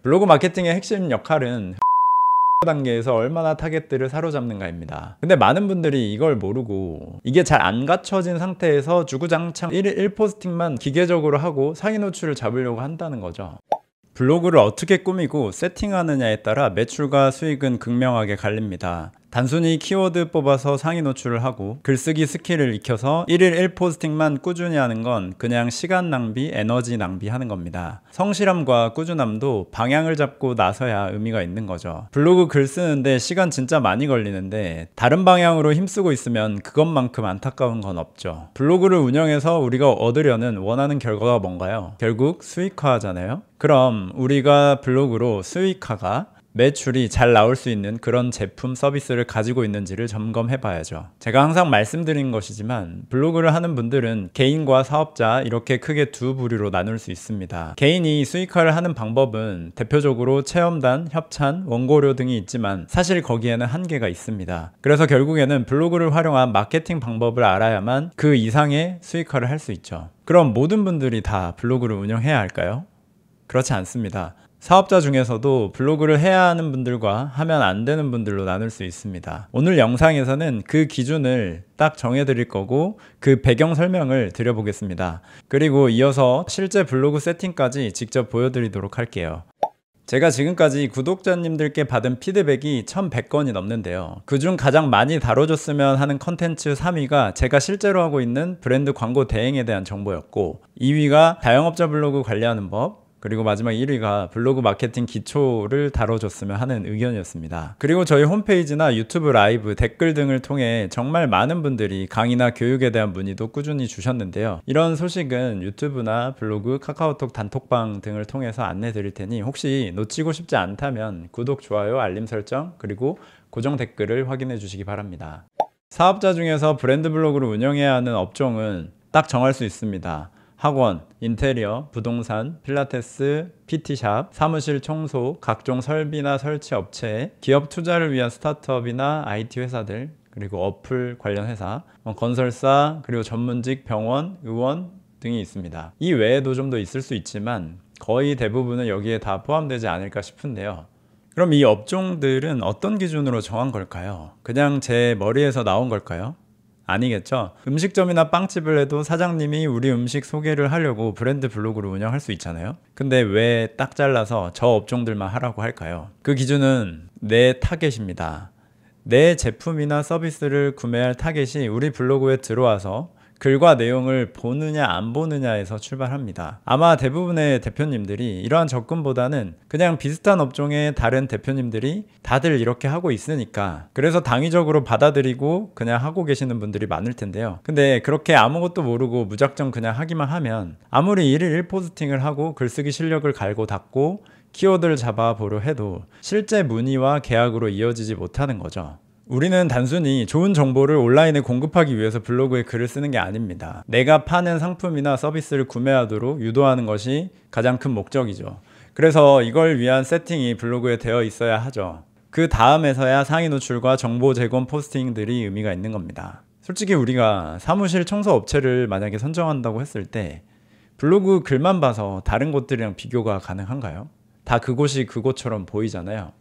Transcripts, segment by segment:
블로그 마케팅의 핵심 역할은 단계에서 얼마나 타겟들을 사로잡는가입니다. 근데 많은 분들이 이걸 모르고 이게 잘 안 갖춰진 상태에서 주구장창 1일 1포스팅만 기계적으로 하고 상위 노출을 잡으려고 한다는 거죠. 블로그를 어떻게 꾸미고 세팅하느냐에 따라 매출과 수익은 극명하게 갈립니다. 단순히 키워드 뽑아서 상위 노출을 하고 글쓰기 스킬을 익혀서 1일 1포스팅만 꾸준히 하는 건 그냥 시간 낭비, 에너지 낭비하는 겁니다. 성실함과 꾸준함도 방향을 잡고 나서야 의미가 있는 거죠. 블로그 글 쓰는데 시간 진짜 많이 걸리는데 다른 방향으로 힘쓰고 있으면 그것만큼 안타까운 건 없죠. 블로그를 운영해서 우리가 얻으려는 원하는 결과가 뭔가요? 결국 수익화잖아요. 그럼 우리가 블로그로 수익화가 매출이 잘 나올 수 있는 그런 제품 서비스를 가지고 있는지를 점검해 봐야죠. 제가 항상 말씀드린 것이지만 블로그를 하는 분들은 개인과 사업자 이렇게 크게 두 부류로 나눌 수 있습니다. 개인이 수익화를 하는 방법은 대표적으로 체험단, 협찬, 원고료 등이 있지만 사실 거기에는 한계가 있습니다. 그래서 결국에는 블로그를 활용한 마케팅 방법을 알아야만 그 이상의 수익화를 할 수 있죠. 그럼 모든 분들이 다 블로그를 운영해야 할까요? 그렇지 않습니다. 사업자 중에서도 블로그를 해야 하는 분들과 하면 안 되는 분들로 나눌 수 있습니다. 오늘 영상에서는 그 기준을 딱 정해 드릴 거고 그 배경 설명을 드려보겠습니다. 그리고 이어서 실제 블로그 세팅까지 직접 보여드리도록 할게요. 제가 지금까지 구독자님들께 받은 피드백이 1100건이 넘는데요. 그중 가장 많이 다뤄줬으면 하는 컨텐츠 3위가 제가 실제로 하고 있는 브랜드 광고 대행에 대한 정보였고 2위가 자영업자 블로그 관리하는 법, 그리고 마지막 1위가 블로그 마케팅 기초를 다뤄줬으면 하는 의견이었습니다. 그리고 저희 홈페이지나 유튜브 라이브, 댓글 등을 통해 정말 많은 분들이 강의나 교육에 대한 문의도 꾸준히 주셨는데요. 이런 소식은 유튜브나 블로그, 카카오톡 단톡방 등을 통해서 안내 드릴 테니 혹시 놓치고 싶지 않다면 구독, 좋아요, 알림 설정, 그리고 고정 댓글을 확인해 주시기 바랍니다. 사업자 중에서 브랜드 블로그를 운영해야 하는 업종은 딱 정할 수 있습니다. 학원, 인테리어, 부동산, 필라테스, PT샵, 사무실 청소, 각종 설비나 설치 업체, 기업 투자를 위한 스타트업이나 IT 회사들, 그리고 어플 관련 회사, 건설사, 그리고 전문직, 병원, 의원 등이 있습니다. 이 외에도 좀 더 있을 수 있지만 거의 대부분은 여기에 다 포함되지 않을까 싶은데요. 그럼 이 업종들은 어떤 기준으로 정한 걸까요? 그냥 제 머리에서 나온 걸까요? 아니겠죠. 음식점이나 빵집을 해도 사장님이 우리 음식 소개를 하려고 브랜드 블로그를 운영할 수 있잖아요. 근데 왜 딱 잘라서 저 업종들만 하라고 할까요? 그 기준은 내 타겟입니다. 내 제품이나 서비스를 구매할 타겟이 우리 블로그에 들어와서 글과 내용을 보느냐 안 보느냐에서 출발합니다. 아마 대부분의 대표님들이 이러한 접근보다는 그냥 비슷한 업종의 다른 대표님들이 다들 이렇게 하고 있으니까 그래서 당위적으로 받아들이고 그냥 하고 계시는 분들이 많을 텐데요. 근데 그렇게 아무것도 모르고 무작정 그냥 하기만 하면 아무리 1일 1포스팅을 하고 글쓰기 실력을 갈고 닦고 키워드를 잡아보려 해도 실제 문의와 계약으로 이어지지 못하는 거죠. 우리는 단순히 좋은 정보를 온라인에 공급하기 위해서 블로그에 글을 쓰는 게 아닙니다. 내가 파는 상품이나 서비스를 구매하도록 유도하는 것이 가장 큰 목적이죠. 그래서 이걸 위한 세팅이 블로그에 되어 있어야 하죠. 그 다음에서야 상위 노출과 정보 제공 포스팅들이 의미가 있는 겁니다. 솔직히 우리가 사무실 청소 업체를 만약에 선정한다고 했을 때 블로그 글만 봐서 다른 곳들이랑 비교가 가능한가요? 다 그곳이 그곳처럼 보이잖아요.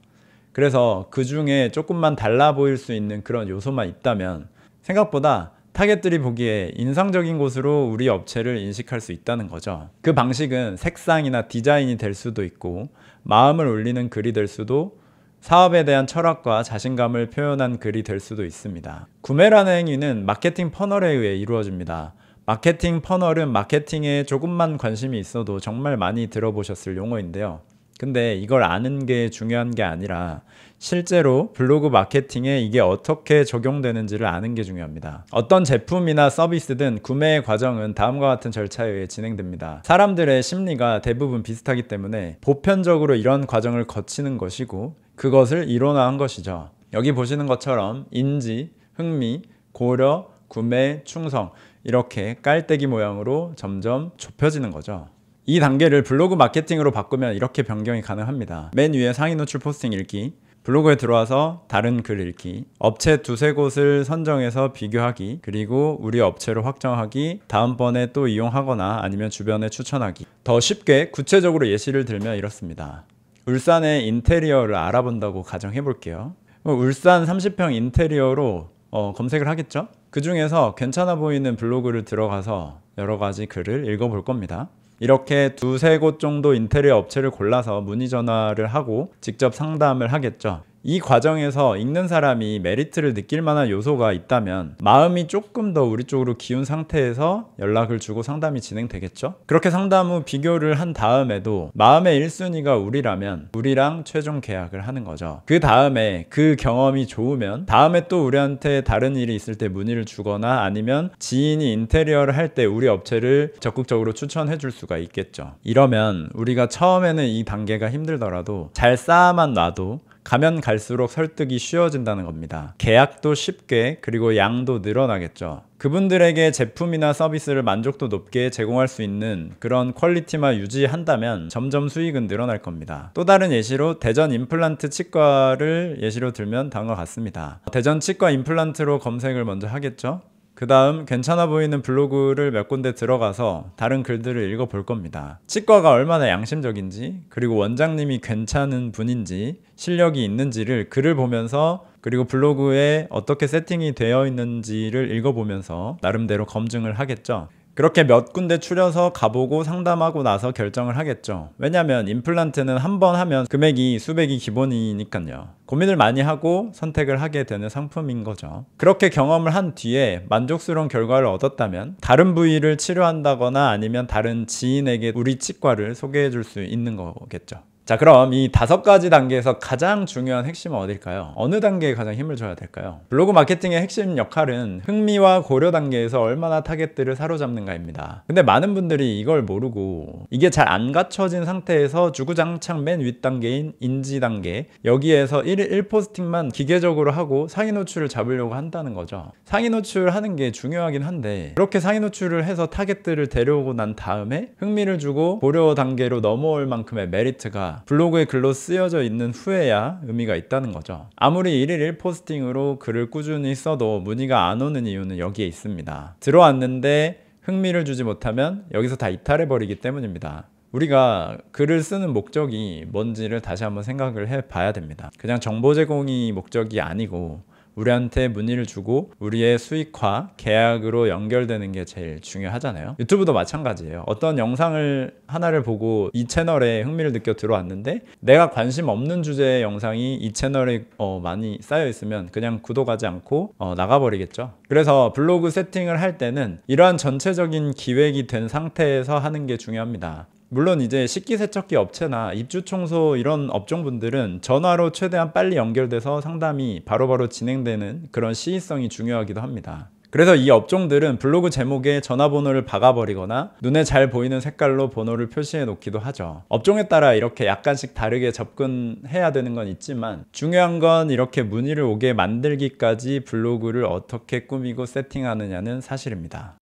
그래서 그 중에 조금만 달라 보일 수 있는 그런 요소만 있다면 생각보다 타겟들이 보기에 인상적인 곳으로 우리 업체를 인식할 수 있다는 거죠. 그 방식은 색상이나 디자인이 될 수도 있고 마음을 울리는 글이 될 수도, 사업에 대한 철학과 자신감을 표현한 글이 될 수도 있습니다. 구매라는 행위는 마케팅 퍼널에 의해 이루어집니다. 마케팅 퍼널은 마케팅에 조금만 관심이 있어도 정말 많이 들어보셨을 용어인데요. 근데 이걸 아는 게 중요한 게 아니라 실제로 블로그 마케팅에 이게 어떻게 적용되는지를 아는 게 중요합니다. 어떤 제품이나 서비스든 구매의 과정은 다음과 같은 절차에 의해 진행됩니다. 사람들의 심리가 대부분 비슷하기 때문에 보편적으로 이런 과정을 거치는 것이고 그것을 이론화한 것이죠. 여기 보시는 것처럼 인지, 흥미, 고려, 구매, 충성 이렇게 깔때기 모양으로 점점 좁혀지는 거죠. 이 단계를 블로그 마케팅으로 바꾸면 이렇게 변경이 가능합니다. 맨 위에 상위 노출 포스팅 읽기, 블로그에 들어와서 다른 글 읽기, 업체 두세 곳을 선정해서 비교하기, 그리고 우리 업체로 확정하기, 다음번에 또 이용하거나 아니면 주변에 추천하기. 더 쉽게 구체적으로 예시를 들면 이렇습니다. 울산의 인테리어를 알아본다고 가정해 볼게요. 울산 30평 인테리어로 검색을 하겠죠. 그 중에서 괜찮아 보이는 블로그를 들어가서 여러 가지 글을 읽어볼 겁니다. 이렇게 두세 곳 정도 인테리어 업체를 골라서 문의 전화를 하고 직접 상담을 하겠죠. 이 과정에서 읽는 사람이 메리트를 느낄 만한 요소가 있다면 마음이 조금 더 우리 쪽으로 기운 상태에서 연락을 주고 상담이 진행되겠죠. 그렇게 상담 후 비교를 한 다음에도 마음의 1순위가 우리라면 우리랑 최종 계약을 하는 거죠. 그 다음에 그 경험이 좋으면 다음에 또 우리한테 다른 일이 있을 때 문의를 주거나 아니면 지인이 인테리어를 할 때 우리 업체를 적극적으로 추천해 줄 수가 있겠죠. 이러면 우리가 처음에는 이 단계가 힘들더라도 잘 쌓아만 놔도 가면 갈수록 설득이 쉬워진다는 겁니다. 계약도 쉽게 그리고 양도 늘어나겠죠. 그분들에게 제품이나 서비스를 만족도 높게 제공할 수 있는 그런 퀄리티만 유지한다면 점점 수익은 늘어날 겁니다. 또 다른 예시로 대전 임플란트 치과를 예시로 들면 다음과 같습니다. 대전 치과 임플란트로 검색을 먼저 하겠죠. 그 다음 괜찮아 보이는 블로그를 몇 군데 들어가서 다른 글들을 읽어볼 겁니다. 치과가 얼마나 양심적인지 그리고 원장님이 괜찮은 분인지 실력이 있는지를 글을 보면서 그리고 블로그에 어떻게 세팅이 되어 있는지를 읽어보면서 나름대로 검증을 하겠죠. 그렇게 몇 군데 추려서 가보고 상담하고 나서 결정을 하겠죠. 왜냐면 임플란트는 한 번 하면 금액이 수백이 기본이니까요. 고민을 많이 하고 선택을 하게 되는 상품인 거죠. 그렇게 경험을 한 뒤에 만족스러운 결과를 얻었다면 다른 부위를 치료한다거나 아니면 다른 지인에게 우리 치과를 소개해 줄 수 있는 거겠죠. 자, 그럼 이 5가지 단계에서 가장 중요한 핵심은 어딜까요? 어느 단계에 가장 힘을 줘야 될까요? 블로그 마케팅의 핵심 역할은 흥미와 고려 단계에서 얼마나 타겟들을 사로잡는가입니다. 근데 많은 분들이 이걸 모르고 이게 잘 안 갖춰진 상태에서 주구장창 맨 윗 단계인 인지 단계 여기에서 1포스팅만 기계적으로 하고 상위 노출을 잡으려고 한다는 거죠. 상위 노출하는 게 중요하긴 한데 그렇게 상위 노출을 해서 타겟들을 데려오고 난 다음에 흥미를 주고 고려 단계로 넘어올 만큼의 메리트가 블로그에 글로 쓰여져 있는 후에야 의미가 있다는 거죠. 아무리 1일 1포스팅으로 글을 꾸준히 써도 문의가 안 오는 이유는 여기에 있습니다. 들어왔는데 흥미를 주지 못하면 여기서 다 이탈해버리기 때문입니다. 우리가 글을 쓰는 목적이 뭔지를 다시 한번 생각을 해봐야 됩니다. 그냥 정보 제공이 목적이 아니고 우리한테 문의를 주고 우리의 수익화, 계약으로 연결되는 게 제일 중요하잖아요. 유튜브도 마찬가지예요. 어떤 영상을 하나를 보고 이 채널에 흥미를 느껴 들어왔는데 내가 관심 없는 주제의 영상이 이 채널에 많이 쌓여 있으면 그냥 구독하지 않고 나가버리겠죠. 그래서 블로그 세팅을 할 때는 이러한 전체적인 기획이 된 상태에서 하는 게 중요합니다. 물론 이제 식기세척기 업체나 입주청소 이런 업종분들은 전화로 최대한 빨리 연결돼서 상담이 바로바로 진행되는 그런 시의성이 중요하기도 합니다. 그래서 이 업종들은 블로그 제목에 전화번호를 박아버리거나 눈에 잘 보이는 색깔로 번호를 표시해 놓기도 하죠. 업종에 따라 이렇게 약간씩 다르게 접근해야 되는 건 있지만 중요한 건 이렇게 문의를 오게 만들기까지 블로그를 어떻게 꾸미고 세팅하느냐는 사실입니다.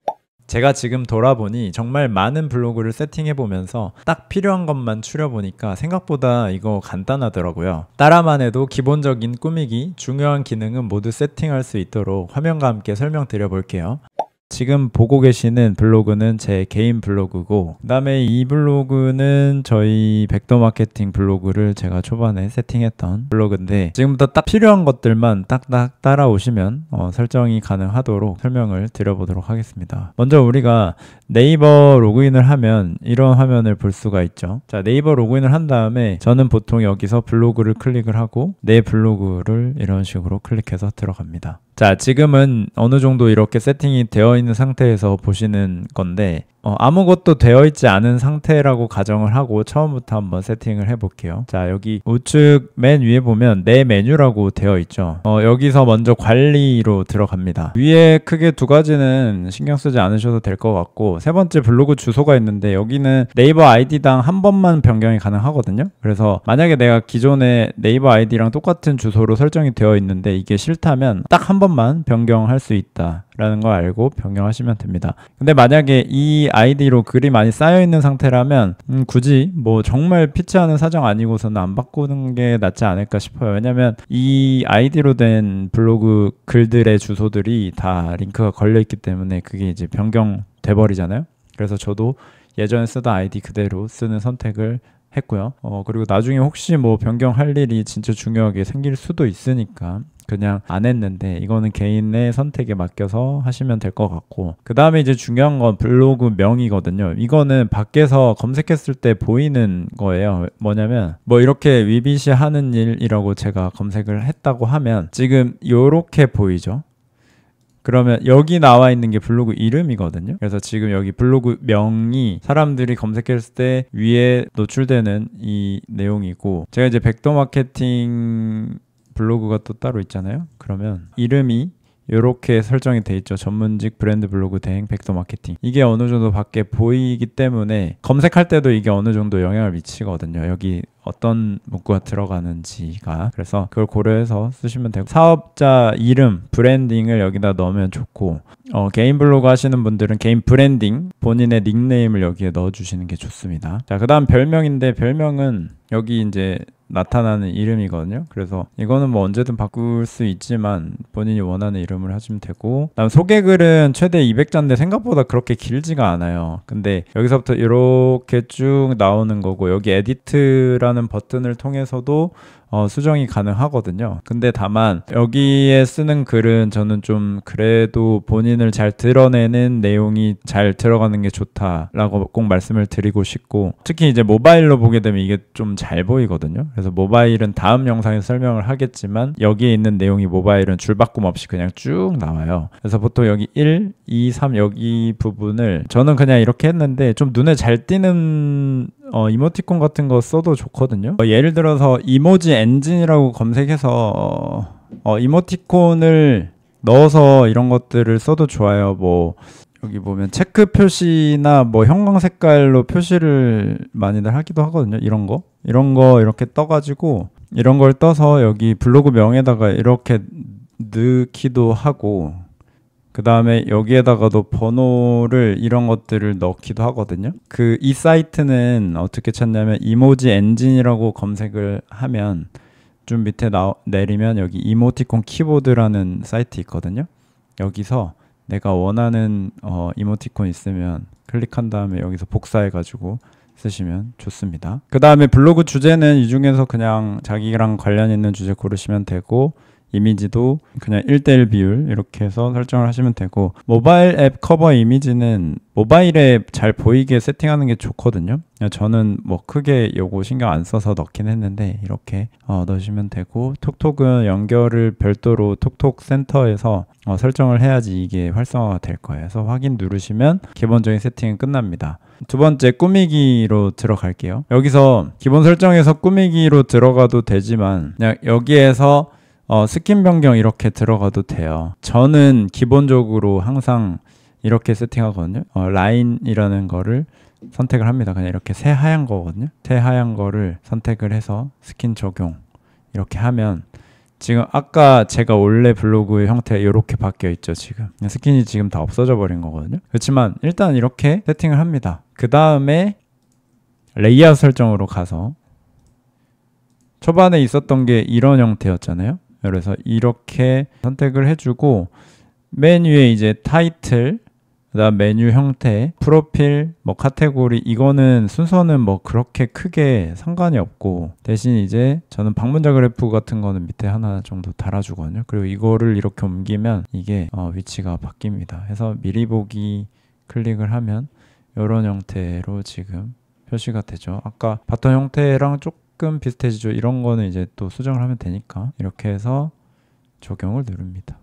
제가 지금 돌아보니 정말 많은 블로그를 세팅해보면서 딱 필요한 것만 추려보니까 생각보다 이거 간단하더라고요. 따라만 해도 기본적인 꾸미기, 중요한 기능은 모두 세팅할 수 있도록 화면과 함께 설명드려 볼게요. 지금 보고 계시는 블로그는 제 개인 블로그고 그 다음에 이 블로그는 저희 백도 마케팅 블로그를 제가 초반에 세팅했던 블로그인데 지금부터 딱 필요한 것들만 딱딱 따라오시면 설정이 가능하도록 설명을 드려보도록 하겠습니다. 먼저 우리가 네이버 로그인을 하면 이런 화면을 볼 수가 있죠. 자, 네이버 로그인을 한 다음에 저는 보통 여기서 블로그를 클릭을 하고 내 블로그를 이런 식으로 클릭해서 들어갑니다. 자, 지금은 어느 정도 이렇게 세팅이 되어 있는 상태에서 보시는 건데 아무것도 되어 있지 않은 상태라고 가정을 하고 처음부터 한번 세팅을 해볼게요. 자, 여기 우측 맨 위에 보면 내 메뉴라고 되어 있죠. 여기서 먼저 관리로 들어갑니다. 위에 크게 두 가지는 신경 쓰지 않으셔도 될 것 같고 세 번째 블로그 주소가 있는데 여기는 네이버 아이디당 한 번만 변경이 가능하거든요. 그래서 만약에 내가 기존의 네이버 아이디랑 똑같은 주소로 설정이 되어 있는데 이게 싫다면 딱 한 번만 변경할 수 있다 라는 걸 알고 변경하시면 됩니다. 근데 만약에 이 아이디로 글이 많이 쌓여 있는 상태라면 굳이 뭐 정말 피치하는 사정 아니고서는 안 바꾸는 게 낫지 않을까 싶어요. 왜냐면 이 아이디로 된 블로그 글들의 주소들이 다 링크가 걸려 있기 때문에 그게 이제 변경돼 버리잖아요. 그래서 저도 예전에 쓰던 아이디 그대로 쓰는 선택을 했고요. 그리고 나중에 혹시 뭐 변경할 일이 진짜 중요하게 생길 수도 있으니까 그냥 안 했는데, 이거는 개인의 선택에 맡겨서 하시면 될 것 같고, 그 다음에 이제 중요한 건 블로그 명이거든요. 이거는 밖에서 검색했을 때 보이는 거예요. 뭐냐면 뭐 이렇게 위빗이 하는 일이라고 제가 검색을 했다고 하면 지금 요렇게 보이죠. 그러면 여기 나와 있는 게 블로그 이름이거든요. 그래서 지금 여기 블로그 명이 사람들이 검색했을 때 위에 노출되는 이 내용이고, 제가 이제 백도 마케팅 블로그가 또 따로 있잖아요. 그러면 이름이 이렇게 설정이 돼 있죠. 전문직 브랜드 블로그 대행 백도 마케팅. 이게 어느 정도 밖에 보이기 때문에 검색할 때도 이게 어느 정도 영향을 미치거든요. 여기 어떤 문구가 들어가는지가. 그래서 그걸 고려해서 쓰시면 되고, 사업자 이름, 브랜딩을 여기다 넣으면 좋고, 개인 블로그 하시는 분들은 개인 브랜딩, 본인의 닉네임을 여기에 넣어주시는 게 좋습니다. 자, 그 다음 별명인데, 별명은 여기 이제 나타나는 이름이거든요. 그래서 이거는 뭐 언제든 바꿀 수 있지만 본인이 원하는 이름을 하시면 되고, 그다음 소개글은 최대 200자인데 생각보다 그렇게 길지가 않아요. 근데 여기서부터 이렇게 쭉 나오는 거고, 여기 에디트라는 버튼을 통해서도 수정이 가능하거든요. 근데 다만 여기에 쓰는 글은 저는 좀 그래도 본인을 잘 드러내는 내용이 잘 들어가는 게 좋다라고 꼭 말씀을 드리고 싶고, 특히 이제 모바일로 보게 되면 이게 좀 잘 보이거든요. 그래서 모바일은 다음 영상에서 설명을 하겠지만, 여기에 있는 내용이 모바일은 줄바꿈 없이 그냥 쭉 나와요. 그래서 보통 여기 1, 2, 3 여기 부분을 저는 그냥 이렇게 했는데, 좀 눈에 잘 띄는 이모티콘 같은 거 써도 좋거든요. 예를 들어서 이모지 엔진이라고 검색해서 이모티콘을 넣어서 이런 것들을 써도 좋아요. 뭐 여기 보면 체크 표시나 뭐 형광 색깔로 표시를 많이들 하기도 하거든요. 이런 거 이렇게 떠가지고, 이런 걸 떠서 여기 블로그 명에다가 이렇게 넣기도 하고, 그 다음에 여기에다가도 번호를 이런 것들을 넣기도 하거든요. 이 사이트는 어떻게 찾냐면 이모지 엔진이라고 검색을 하면 좀 밑에 내리면 여기 이모티콘 키보드라는 사이트 있거든요. 여기서 내가 원하는 이모티콘 있으면 클릭한 다음에 여기서 복사해가지고 쓰시면 좋습니다. 그 다음에 블로그 주제는 이 중에서 그냥 자기랑 관련 있는 주제 고르시면 되고, 이미지도 그냥 1:1 비율 이렇게 해서 설정을 하시면 되고, 모바일 앱 커버 이미지는 모바일에 잘 보이게 세팅하는 게 좋거든요. 저는 뭐 크게 요거 신경 안 써서 넣긴 했는데 이렇게 넣으시면 되고, 톡톡은 연결을 별도로 톡톡 센터에서 설정을 해야지 이게 활성화가 될 거예요. 그래서 확인 누르시면 기본적인 세팅은 끝납니다. 두 번째, 꾸미기로 들어갈게요. 여기서 기본 설정에서 꾸미기로 들어가도 되지만 그냥 여기에서 스킨 변경 이렇게 들어가도 돼요. 저는 기본적으로 항상 이렇게 세팅하거든요. 라인이라는 거를 선택을 합니다. 그냥 이렇게 새하얀 거거든요. 새하얀 거를 선택을 해서 스킨 적용 이렇게 하면, 지금 아까 제가 원래 블로그의 형태가 이렇게 바뀌어 있죠. 지금 스킨이 지금 다 없어져 버린 거거든요. 그렇지만 일단 이렇게 세팅을 합니다. 그 다음에 레이아웃 설정으로 가서, 초반에 있었던 게 이런 형태였잖아요. 그래서 이렇게 선택을 해주고, 맨 위에 이제 타이틀, 그다음 메뉴 형태, 프로필, 뭐 카테고리, 이거는 순서는 뭐 그렇게 크게 상관이 없고, 대신 이제 저는 방문자 그래프 같은 거는 밑에 하나 정도 달아주거든요. 그리고 이거를 이렇게 옮기면 이게 위치가 바뀝니다. 해서 미리 보기 클릭을 하면 이런 형태로 지금 표시가 되죠. 아까 봤던 형태랑 조금 비슷해지죠. 이런 거는 이제 또 수정을 하면 되니까 이렇게 해서 적용을 누릅니다.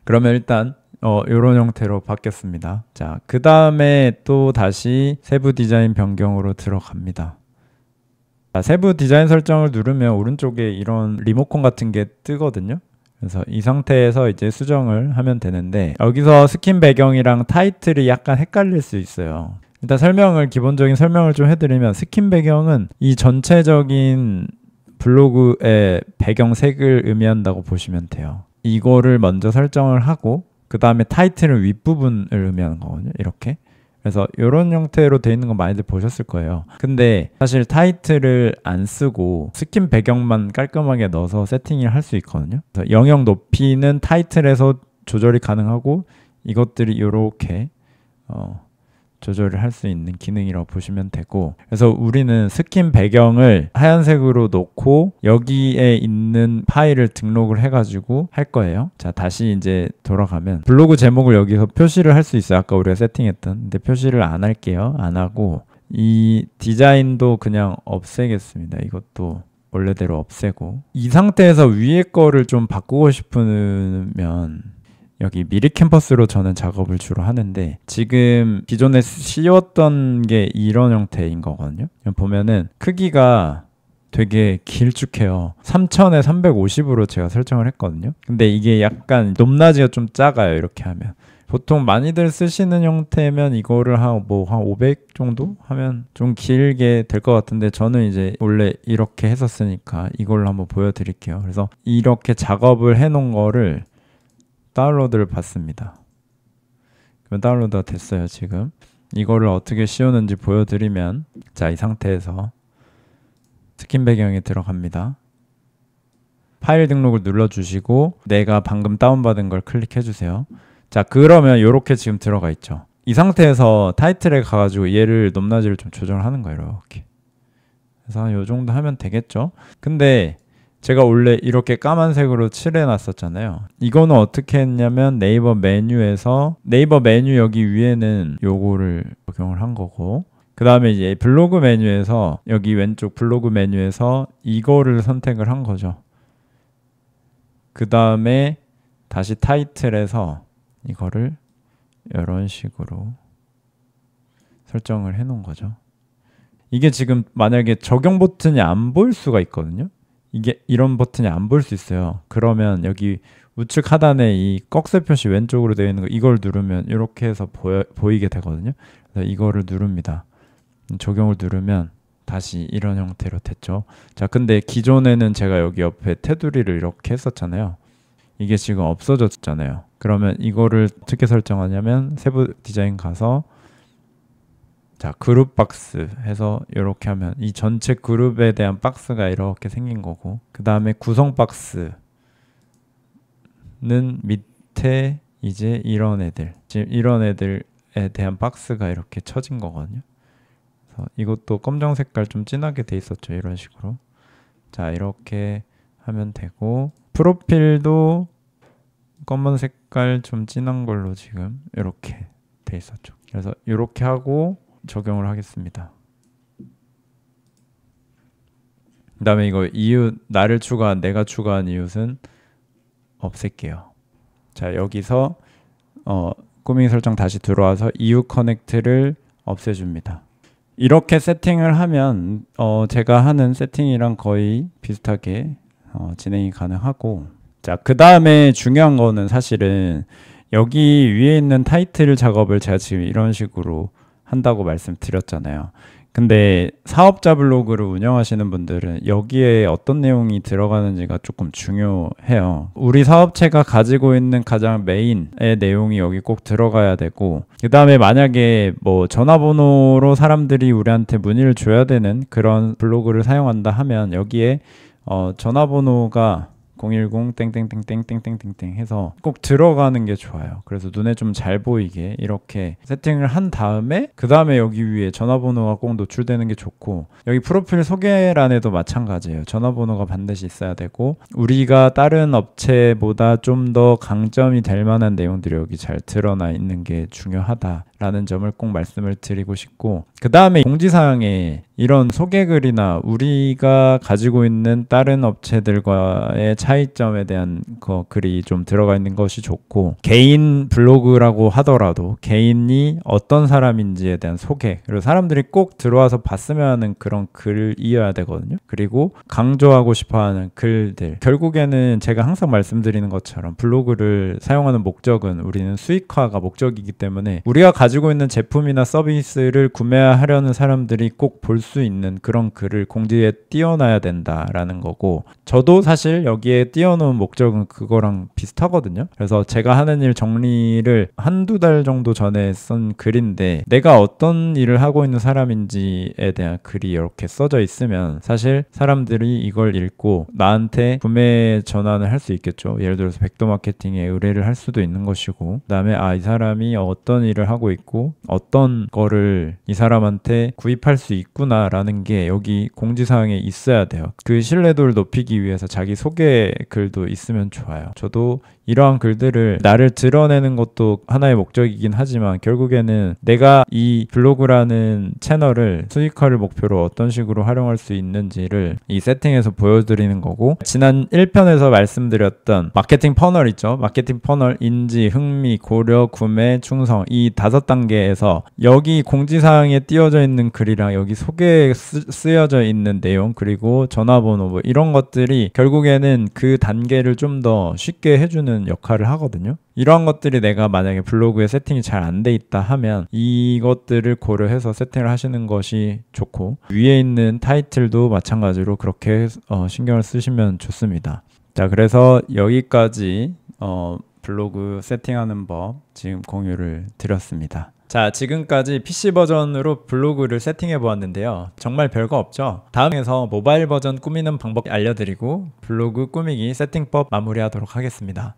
그러면 일단 이런 형태로 바뀌었습니다. 자, 그 다음에 또 다시 세부 디자인 변경으로 들어갑니다. 자, 세부 디자인 설정을 누르면 오른쪽에 이런 리모컨 같은 게 뜨거든요. 그래서 이 상태에서 이제 수정을 하면 되는데, 여기서 스킨 배경이랑 타이틀이 약간 헷갈릴 수 있어요. 일단 기본적인 설명을 좀 해드리면, 스킨 배경은 이 전체적인 블로그의 배경색을 의미한다고 보시면 돼요. 이거를 먼저 설정을 하고, 그 다음에 타이틀은 윗부분을 의미하는 거거든요. 이렇게. 그래서 이런 형태로 되어 있는 거 많이들 보셨을 거예요. 근데 사실 타이틀을 안 쓰고 스킨 배경만 깔끔하게 넣어서 세팅을 할 수 있거든요. 그래서 영역 높이는 타이틀에서 조절이 가능하고, 이것들이 이렇게 조절을 할 수 있는 기능이라고 보시면 되고, 그래서 우리는 스킨 배경을 하얀색으로 놓고 여기에 있는 파일을 등록을 해가지고 할 거예요. 자, 다시 이제 돌아가면 블로그 제목을 여기서 표시를 할 수 있어요. 아까 우리가 세팅했던. 근데 표시를 안 할게요. 안 하고 이 디자인도 그냥 없애겠습니다. 이것도 원래대로 없애고, 이 상태에서 위에 거를 좀 바꾸고 싶으면 여기 미리 캠퍼스로 저는 작업을 주로 하는데, 지금 기존에 씌웠던 게 이런 형태인 거거든요. 보면은 크기가 되게 길쭉해요. 3000에 350으로 제가 설정을 했거든요. 근데 이게 약간 높낮이가 좀 작아요. 이렇게 하면 보통 많이들 쓰시는 형태면 이거를 한 500 정도 하면 좀 길게 될 것 같은데, 저는 이제 원래 이렇게 했었으니까 이걸로 한번 보여드릴게요. 그래서 이렇게 작업을 해놓은 거를 다운로드를 받습니다. 그러면 다운로드가 됐어요. 지금 이거를 어떻게 씌우는지 보여드리면, 자, 이 상태에서 스킨 배경에 들어갑니다. 파일 등록을 눌러주시고 내가 방금 다운받은 걸 클릭해주세요. 자, 그러면 이렇게 지금 들어가 있죠. 이 상태에서 타이틀에 가가지고 얘를 높낮이를 좀 조절하는 거예요. 이렇게. 그래서 한 요 정도 하면 되겠죠. 근데 제가 원래 이렇게 까만색으로 칠해 놨었잖아요. 이거는 어떻게 했냐면 네이버 메뉴에서, 네이버 메뉴 여기 위에는 요거를 적용을 한 거고, 그 다음에 이제 블로그 메뉴에서 여기 왼쪽 블로그 메뉴에서 이거를 선택을 한 거죠. 그 다음에 다시 타이틀에서 이거를 이런 식으로 설정을 해 놓은 거죠. 이게 지금 만약에 적용 버튼이 안 보일 수가 있거든요. 이게 이런 버튼이 안 보일 수 있어요. 그러면 여기 우측 하단에 이 꺽쇠 표시 왼쪽으로 되어 있는 거, 이걸 누르면 이렇게 해서 보이게 되거든요. 그래서 이거를 누릅니다. 적용을 누르면 다시 이런 형태로 됐죠. 자, 근데 기존에는 제가 여기 옆에 테두리를 이렇게 했었잖아요. 이게 지금 없어졌잖아요. 그러면 이거를 어떻게 설정하냐면 세부 디자인 가서, 자, 그룹 박스 해서 이렇게 하면 이 전체 그룹에 대한 박스가 이렇게 생긴 거고, 그 다음에 구성 박스는 밑에 이제 이런 애들, 지금 이런 애들에 대한 박스가 이렇게 쳐진 거거든요. 그래서 이것도 검정 색깔 좀 진하게 돼 있었죠. 이런 식으로. 자, 이렇게 하면 되고, 프로필도 검은 색깔 좀 진한 걸로 지금 이렇게 돼 있었죠. 그래서 이렇게 하고 적용을 하겠습니다. 그 다음에 이거 이웃, 나를 추가한, 내가 추가한 이웃은 없앨게요. 자, 여기서 꾸미기 설정 다시 들어와서 이웃 커넥트를 없애줍니다. 이렇게 세팅을 하면 제가 하는 세팅이랑 거의 비슷하게 진행이 가능하고, 자, 그 다음에 중요한 거는 사실은 여기 위에 있는 타이틀 작업을 제가 지금 이런 식으로 한다고 말씀드렸잖아요. 근데 사업자 블로그를 운영하시는 분들은 여기에 어떤 내용이 들어가는지가 조금 중요해요. 우리 사업체가 가지고 있는 가장 메인의 내용이 여기 꼭 들어가야 되고, 그 다음에 만약에 뭐 전화번호로 사람들이 우리한테 문의를 줘야 되는 그런 블로그를 사용한다 하면 여기에 전화번호가 010 땡땡땡땡땡땡땡 해서 꼭 들어가는 게 좋아요. 그래서 눈에 좀 잘 보이게 이렇게 세팅을 한 다음에, 그 다음에 여기 위에 전화번호가 꼭 노출되는 게 좋고, 여기 프로필 소개란에도 마찬가지예요. 전화번호가 반드시 있어야 되고, 우리가 다른 업체보다 좀 더 강점이 될 만한 내용들이 여기 잘 드러나 있는 게 중요하다라는 점을 꼭 말씀을 드리고 싶고, 그 다음에 공지사항에 이런 소개글이나 우리가 가지고 있는 다른 업체들과의 차이점에 대한 글이 좀 들어가 있는 것이 좋고, 개인 블로그라고 하더라도 개인이 어떤 사람인지에 대한 소개, 그리고 사람들이 꼭 들어와서 봤으면 하는 그런 글을 이어야 되거든요. 그리고 강조하고 싶어하는 글들, 결국에는 제가 항상 말씀드리는 것처럼 블로그를 사용하는 목적은 우리는 수익화가 목적이기 때문에 우리가 가지고 있는 제품이나 서비스를 구매하려는 사람들이 꼭 볼 수 있는 그런 글을 공지에 띄워놔야 된다라는 거고, 저도 사실 여기에 띄워놓은 목적은 그거랑 비슷하거든요. 그래서 제가 하는 일 정리를 한두 달 정도 전에 쓴 글인데, 내가 어떤 일을 하고 있는 사람인지에 대한 글이 이렇게 써져 있으면 사실 사람들이 이걸 읽고 나한테 구매 전환을 할 수 있겠죠. 예를 들어서 백도 마케팅에 의뢰를 할 수도 있는 것이고, 그 다음에 이 사람이 어떤 일을 하고 있고 어떤 거를 이 사람한테 구입할 수 있구나라는 게 여기 공지사항에 있어야 돼요. 그 신뢰도를 높이기 위해서 자기 소개 글도 있으면 좋아요. 저도 이러한 글들을 나를 드러내는 것도 하나의 목적이긴 하지만 결국에는 내가 이 블로그라는 채널을 수익화를 목표로 어떤 식으로 활용할 수 있는지를 이 세팅에서 보여드리는 거고, 지난 1편에서 말씀드렸던 마케팅 퍼널 있죠. 마케팅 퍼널 인지, 흥미, 고려, 구매, 충성 이 5단계에서 여기 공지사항에 띄워져 있는 글이랑 여기 소개에 쓰여져 있는 내용 그리고 전화번호 뭐 이런 것들이 결국에는 그 단계를 좀 더 쉽게 해주는 역할을 하거든요. 이러한 것들이 내가 만약에 블로그에 세팅이 잘 안 돼 있다 하면 이것들을 고려해서 세팅을 하시는 것이 좋고, 위에 있는 타이틀도 마찬가지로 그렇게 신경을 쓰시면 좋습니다. 자, 그래서 여기까지 블로그 세팅하는 법 지금 공유를 드렸습니다. 자, 지금까지 PC 버전으로 블로그를 세팅해 보았는데요. 정말 별거 없죠? 다음에서 모바일 버전 꾸미는 방법 알려드리고 블로그 꾸미기 세팅법 마무리하도록 하겠습니다.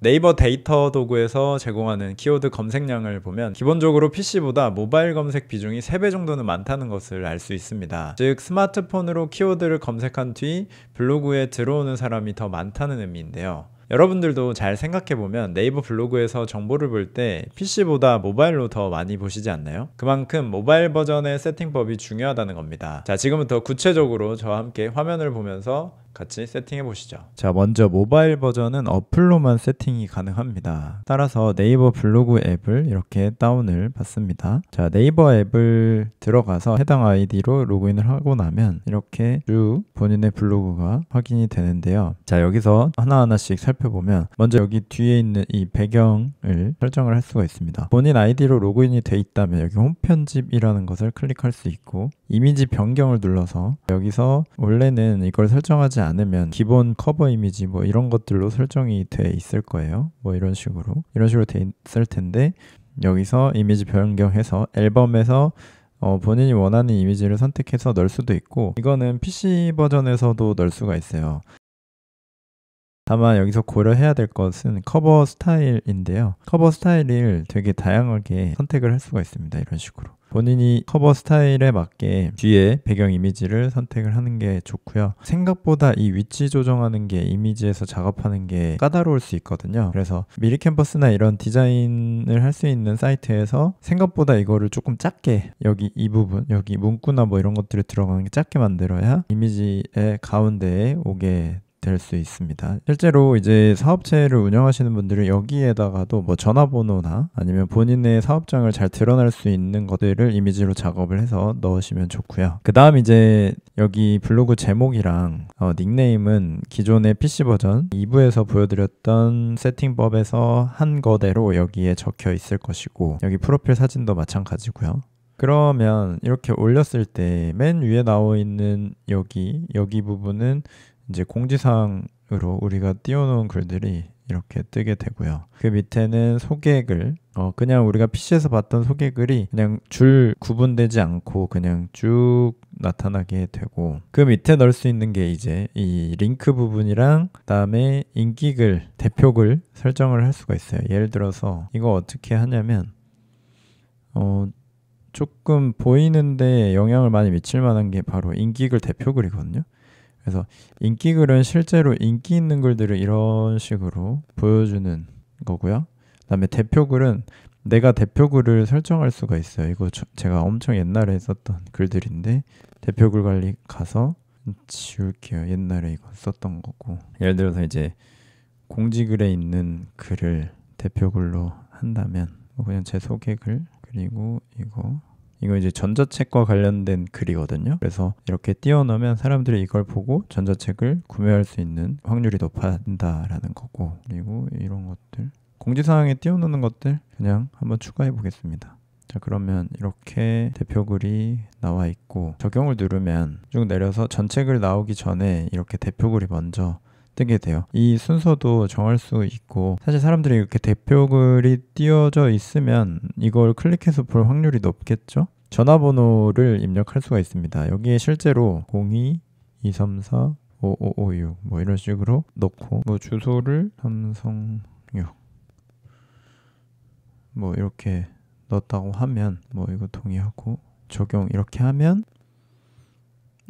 네이버 데이터 도구에서 제공하는 키워드 검색량을 보면 기본적으로 PC보다 모바일 검색 비중이 3배 정도는 많다는 것을 알 수 있습니다. 즉 스마트폰으로 키워드를 검색한 뒤 블로그에 들어오는 사람이 더 많다는 의미인데요. 여러분들도 잘 생각해보면 네이버 블로그에서 정보를 볼 때 PC보다 모바일로 더 많이 보시지 않나요? 그만큼 모바일 버전의 세팅법이 중요하다는 겁니다. 자, 지금부터 구체적으로 저와 함께 화면을 보면서 같이 세팅해 보시죠. 자, 먼저 모바일 버전은 어플로만 세팅이 가능합니다. 따라서 네이버 블로그 앱을 이렇게 다운을 받습니다. 자, 네이버 앱을 들어가서 해당 아이디로 로그인을 하고 나면 이렇게 쭉 본인의 블로그가 확인이 되는데요. 자, 여기서 하나하나씩 살펴보면 먼저 여기 뒤에 있는 이 배경을 설정을 할 수가 있습니다. 본인 아이디로 로그인이 돼 있다면 여기 홈 편집이라는 것을 클릭할 수 있고, 이미지 변경을 눌러서 여기서 원래는 이걸 설정하지 않으면 기본 커버 이미지 뭐 이런 것들로 설정이 돼 있을 거예요. 뭐 이런 식으로 돼 있을 텐데, 여기서 이미지 변경해서 앨범에서 본인이 원하는 이미지를 선택해서 넣을 수도 있고, 이거는 PC 버전에서도 넣을 수가 있어요. 다만 여기서 고려해야 될 것은 커버 스타일인데요. 커버 스타일을 되게 다양하게 선택을 할 수가 있습니다. 이런 식으로 본인이 커버 스타일에 맞게 뒤에 배경 이미지를 선택을 하는 게 좋고요. 생각보다 이 위치 조정하는 게 이미지에서 작업하는 게 까다로울 수 있거든요. 그래서 미리 캠퍼스나 이런 디자인을 할 수 있는 사이트에서 생각보다 이거를 조금 작게, 여기 이 부분, 여기 문구나 뭐 이런 것들이 들어가는 게 작게 만들어야 이미지의 가운데에 오게 될 수 있습니다. 실제로 이제 사업체를 운영하시는 분들은 여기에다가도 뭐 전화번호나 아니면 본인의 사업장을 잘 드러날 수 있는 것들을 이미지로 작업을 해서 넣으시면 좋고요. 그 다음 이제 여기 블로그 제목이랑 닉네임은 기존의 PC 버전 2부에서 보여드렸던 세팅법에서 한 거대로 여기에 적혀 있을 것이고, 여기 프로필 사진도 마찬가지고요. 그러면 이렇게 올렸을 때 맨 위에 나와 있는 여기 부분은 이제 공지사항으로 우리가 띄워놓은 글들이 이렇게 뜨게 되고요. 그 밑에는 소개글, 그냥 우리가 PC에서 봤던 소개글이 그냥 줄 구분되지 않고 그냥 쭉 나타나게 되고, 그 밑에 넣을 수 있는 게 이제 이 링크 부분이랑 그다음에 인기글, 대표글 설정을 할 수가 있어요. 예를 들어서 이거 어떻게 하냐면 조금 보이는데 영향을 많이 미칠 만한 게 바로 인기글 대표글이거든요. 그래서 인기글은 실제로 인기 있는 글들을 이런 식으로 보여주는 거고요. 그다음에 대표글은 내가 대표글을 설정할 수가 있어요. 이거 제가 엄청 옛날에 썼던 글들인데, 대표글 관리 가서 지울게요. 옛날에 이거 썼던 거고, 예를 들어서 이제 공지글에 있는 글을 대표글로 한다면 그냥 제 소개글, 그리고 이거 이제 전자책과 관련된 글이거든요. 그래서 이렇게 띄워놓으면 사람들이 이걸 보고 전자책을 구매할 수 있는 확률이 높아진다라는 거고, 그리고 이런 것들 공지사항에 띄워놓는 것들 그냥 한번 추가해 보겠습니다. 자, 그러면 이렇게 대표글이 나와 있고, 적용을 누르면 쭉 내려서 전체 글 나오기 전에 이렇게 대표글이 먼저 뜨게 돼요. 이 순서도 정할 수 있고, 사실 사람들이 이렇게 대표글이 띄워져 있으면 이걸 클릭해서 볼 확률이 높겠죠. 전화번호를 입력할 수가 있습니다. 여기에 실제로 02-234-5556 뭐 이런 식으로 넣고, 뭐 주소를 삼성역 뭐 이렇게 넣었다고 하면 뭐 이거 동의하고 적용 이렇게 하면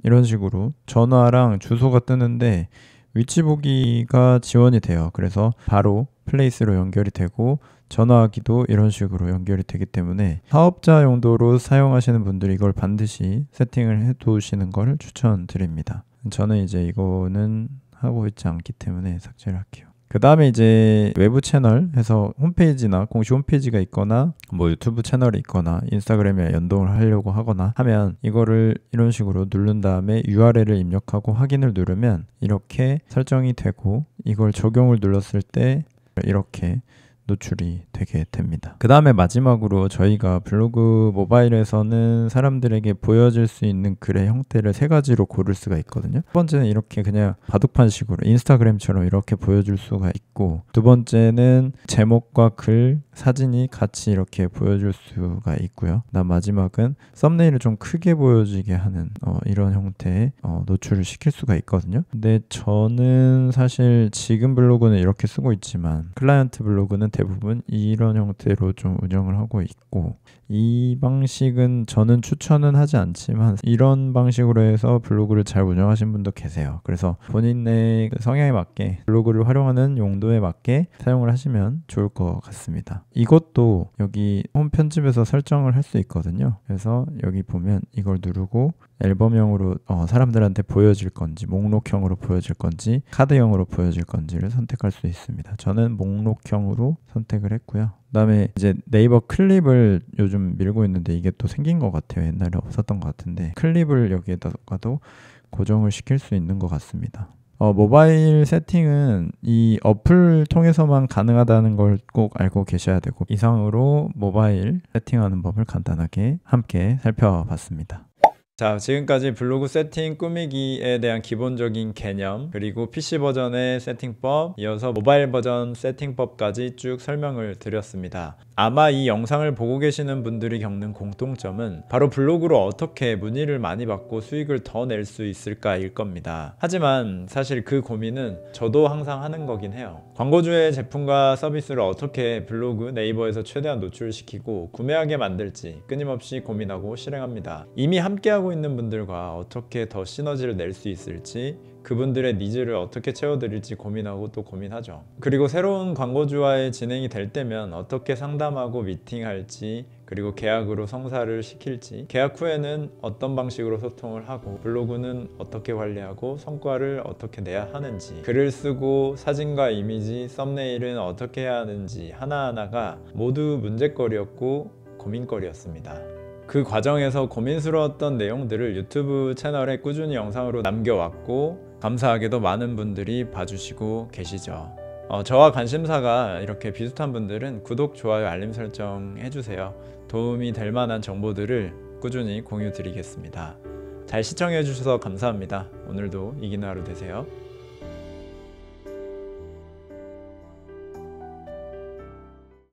이런 식으로 전화랑 주소가 뜨는데 위치 보기가 지원이 돼요. 그래서 바로 플레이스로 연결이 되고 전화하기도 이런 식으로 연결이 되기 때문에 사업자 용도로 사용하시는 분들이 이걸 반드시 세팅을 해 두시는 걸 추천드립니다. 저는 이제 이거는 하고 있지 않기 때문에 삭제를 할게요. 그 다음에 이제 외부 채널 해서 홈페이지나 공식 홈페이지가 있거나 뭐 유튜브 채널이 있거나 인스타그램에 연동을 하려고 하거나 하면 이거를 이런 식으로 누른 다음에 URL을 입력하고 확인을 누르면 이렇게 설정이 되고 이걸 적용을 눌렀을 때 이렇게 노출이 되게 됩니다. 그 다음에 마지막으로 저희가 블로그 모바일에서는 사람들에게 보여질 수 있는 글의 형태를 세 가지로 고를 수가 있거든요. 첫 번째는 이렇게 그냥 바둑판식으로 인스타그램처럼 이렇게 보여줄 수가 있고, 두 번째는 제목과 글, 사진이 같이 이렇게 보여줄 수가 있고요. 그다음 마지막은 썸네일을 좀 크게 보여지게 하는 이런 형태의 노출을 시킬 수가 있거든요. 근데 저는 사실 지금 블로그는 이렇게 쓰고 있지만 클라이언트 블로그는 대부분 이런 형태로 좀 운영을 하고 있고, 이 방식은 저는 추천은 하지 않지만 이런 방식으로 해서 블로그를 잘 운영하신 분도 계세요. 그래서 본인의 성향에 맞게 블로그를 활용하는 용도에 맞게 사용을 하시면 좋을 것 같습니다. 이것도 여기 홈 편집에서 설정을 할 수 있거든요. 그래서 여기 보면 이걸 누르고 앨범형으로 사람들한테 보여질 건지, 목록형으로 보여질 건지, 카드형으로 보여질 건지를 선택할 수 있습니다. 저는 목록형으로 선택을 했고요. 그 다음에 이제 네이버 클립을 요즘 밀고 있는데 이게 또 생긴 것 같아요. 옛날에 없었던 것 같은데 클립을 여기에다가도 고정을 시킬 수 있는 것 같습니다. 모바일 세팅은 이 어플 통해서만 가능하다는 걸 꼭 알고 계셔야 되고, 이상으로 모바일 세팅하는 법을 간단하게 함께 살펴봤습니다. 자, 지금까지 블로그 세팅 꾸미기에 대한 기본적인 개념, 그리고 PC 버전의 세팅법, 이어서 모바일 버전 세팅법까지 쭉 설명을 드렸습니다. 아마 이 영상을 보고 계시는 분들이 겪는 공통점은 바로 블로그로 어떻게 문의를 많이 받고 수익을 더 낼 수 있을까일 겁니다. 하지만 사실 그 고민은 저도 항상 하는 거긴 해요. 광고주의 제품과 서비스를 어떻게 블로그, 네이버에서 최대한 노출시키고 구매하게 만들지 끊임없이 고민하고 실행합니다. 이미 함께하고 있는 분들과 어떻게 더 시너지를 낼 수 있을지, 그분들의 니즈를 어떻게 채워드릴지 고민하고 또 고민하죠. 그리고 새로운 광고주와의 진행이 될 때면 어떻게 상담하고 미팅할지, 그리고 계약으로 성사를 시킬지, 계약 후에는 어떤 방식으로 소통을 하고, 블로그는 어떻게 관리하고 성과를 어떻게 내야 하는지, 글을 쓰고 사진과 이미지, 썸네일은 어떻게 해야 하는지 하나하나가 모두 문제거리였고 고민거리였습니다. 그 과정에서 고민스러웠던 내용들을 유튜브 채널에 꾸준히 영상으로 남겨왔고, 감사하게도 많은 분들이 봐주시고 계시죠. 저와 관심사가 이렇게 비슷한 분들은 구독, 좋아요, 알림 설정 해주세요. 도움이 될 만한 정보들을 꾸준히 공유 드리겠습니다. 잘 시청해 주셔서 감사합니다. 오늘도 이기는 하루 되세요.